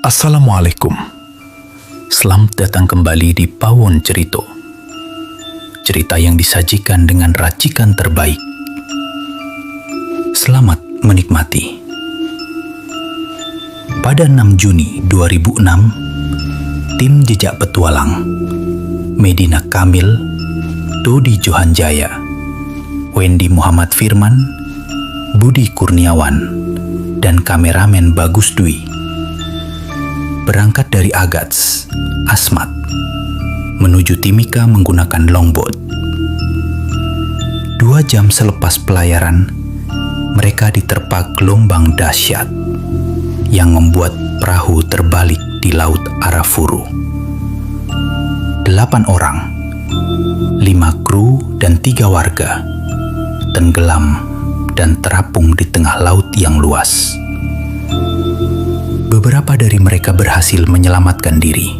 Assalamualaikum. Selamat datang kembali di Pawon Cerito. Cerita yang disajikan dengan racikan terbaik. Selamat menikmati. Pada 6 Juni 2006, tim Jejak Petualang, Medina Kamil, Dodi Johanjaya, Wendy Muhammad Firman, Budi Kurniawan, dan kameramen Bagus Dwi berangkat dari Agats, Asmat, menuju Timika menggunakan longboat. 2 jam selepas pelayaran, mereka diterpa gelombang dahsyat yang membuat perahu terbalik di Laut Arafuru. 8 orang, 5 kru dan 3 warga, tenggelam dan terapung di tengah laut yang luas. Beberapa dari mereka berhasil menyelamatkan diri.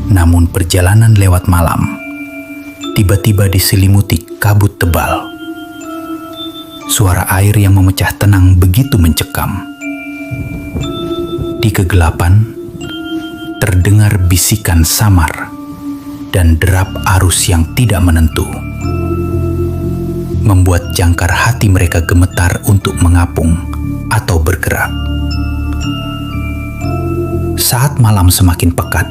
Namun perjalanan lewat malam tiba-tiba diselimuti kabut tebal. Suara air yang memecah tenang begitu mencekam. Di kegelapan, terdengar bisikan samar dan derap arus yang tidak menentu, membuat jangkar hati mereka gemetar untuk mengapung atau bergerak. Saat malam semakin pekat,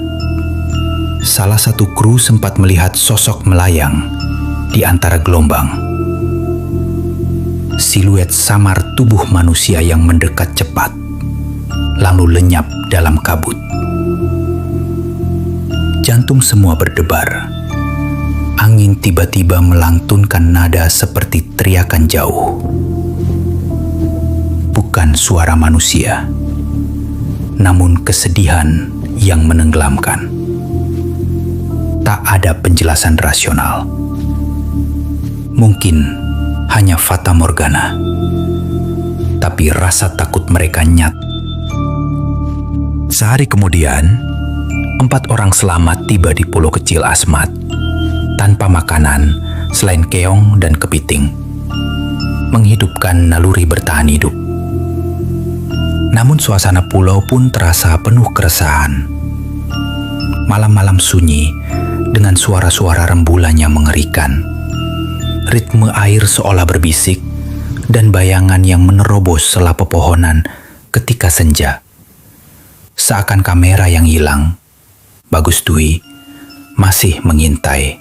salah satu kru sempat melihat sosok melayang di antara gelombang. Siluet samar tubuh manusia yang mendekat cepat, lalu lenyap dalam kabut. Jantung semua berdebar. Angin tiba-tiba melantunkan nada seperti teriakan jauh. Bukan suara manusia, namun kesedihan yang menenggelamkan. Tak ada penjelasan rasional. Mungkin hanya fata morgana, tapi rasa takut mereka nyata. Sehari kemudian, 4 orang selamat tiba di pulau kecil Asmat, tanpa makanan selain keong dan kepiting, menghidupkan naluri bertahan hidup. Namun suasana pulau pun terasa penuh keresahan. Malam-malam sunyi dengan suara-suara rembulan yang mengerikan. Ritme air seolah berbisik dan bayangan yang menerobos sela pepohonan ketika senja. Seakan kamera yang hilang, Bagus Dwi masih mengintai.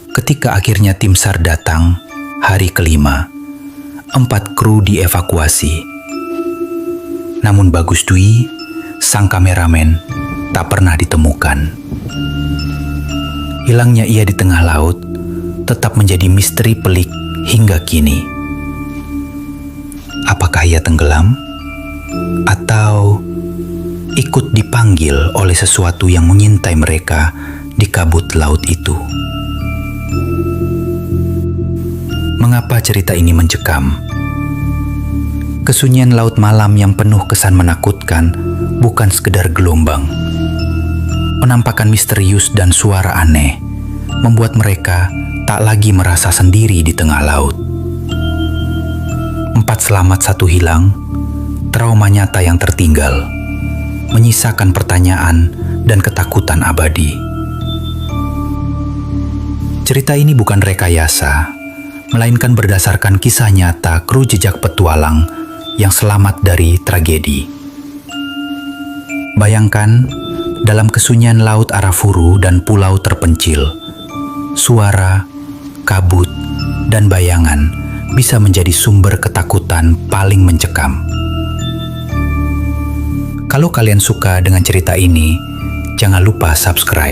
Ketika akhirnya tim SAR datang, hari kelima, 4 kru dievakuasi. Namun Bagus Dwi, sang kameramen, tak pernah ditemukan. Hilangnya ia di tengah laut tetap menjadi misteri pelik hingga kini. Apakah ia tenggelam? Atau ikut dipanggil oleh sesuatu yang mengintai mereka di kabut laut itu? Mengapa cerita ini mencekam? Kesunyian laut malam yang penuh kesan menakutkan bukan sekedar gelombang. Penampakan misterius dan suara aneh membuat mereka tak lagi merasa sendiri di tengah laut. 4 selamat 1 hilang, trauma nyata yang tertinggal, menyisakan pertanyaan dan ketakutan abadi. Cerita ini bukan rekayasa, melainkan berdasarkan kisah nyata kru Jejak Petualang yang selamat dari tragedi. Bayangkan, dalam kesunyian Laut Arafuru dan pulau terpencil, suara, kabut, dan bayangan bisa menjadi sumber ketakutan paling mencekam. Kalau kalian suka dengan cerita ini, jangan lupa subscribe.